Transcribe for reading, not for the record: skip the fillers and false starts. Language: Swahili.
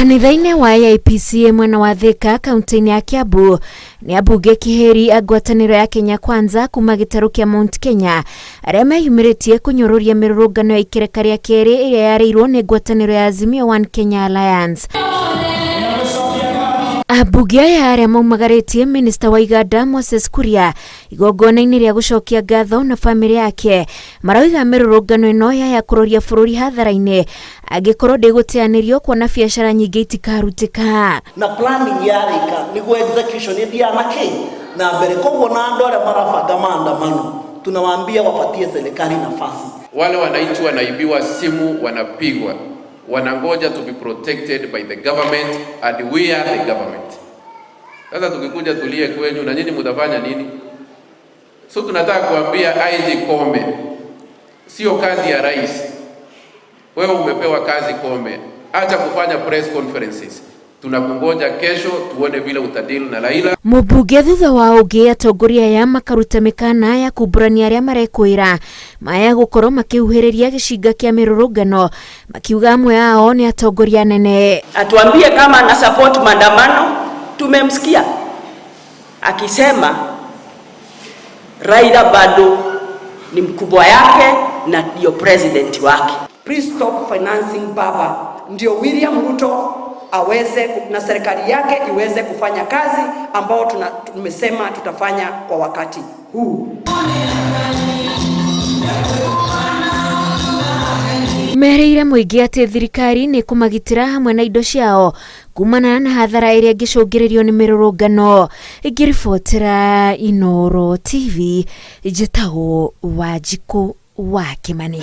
Kanitha-inĩ wa IPC mwena wa Thika kaunti-inĩ ya Kiambu ni abunge kiheri a ngwatanĩro ya Kenya Kwanza kuma gĩtarũ kĩa Mount Kenya arĩa meyumĩrĩtie kũnyũrũria mĩrũrũngano ya ikereka rĩa kerĩ ĩrĩa yarĩirwo nĩ ngwatanĩro ya Azimio One Kenya Alliance. Abunge aya arĩa maumagarĩtie Minister wa Iganda Moses Kuria igongona-inĩ rĩa gũcokia ngatho na famĩlĩ yake marauga mĩrũrũngano ĩno ya kũroria bũrũri hathara-inĩ angĩkorwo ndĩgũteanĩrio kuona biacara nyingĩ itikarutĩka na planning yarĩka nĩguo execution ĩthianake na mbere. Koguo na andũ arĩa marabanga maandamano tunawaambia wapatie serikali nafasi. Wale wananchi wanaibiwa simu, wanapigwa, wanangoja to be protected by the government and we are the government. Sasa tukikuja tulie kwenyu na nyinyi mtafanya nini? So tunataka kuambia IG Kome, sio kazi ya rais. Wewe umepewa kazi Kome, acha kufanya press conferences. Tunakungoja kesho tuone vile utadili na Raila. Mũmbunge thutha wa ũngĩ atongoria aya makaruta mĩkana ya kumbũrania arĩa marekwĩra maya gũkorwo makĩhuhĩrĩria gĩcinga kĩa mĩrũrũngano, makiuga amwe ao nĩ atongoria nene. Atuambie kama ana support maandamano. Tumemsikia akisema Raila bado ni mkubwa yake na ndio president wake. Please stop financing baba. Ndio William Ruto aweze na serikali yake iweze kufanya kazi ambao tumesema tutafanya kwa wakati huu. Mereire mũingĩ atĩ thirikari nĩ kũmagitĩra hamwe na indo ciao kumana na hathara ĩrĩa ĩngĩcũngĩrĩrio nĩ mĩrũrũngano. Ingĩribotera Inooro TV, njĩtagwo Wanjikũ wa Kĩmani.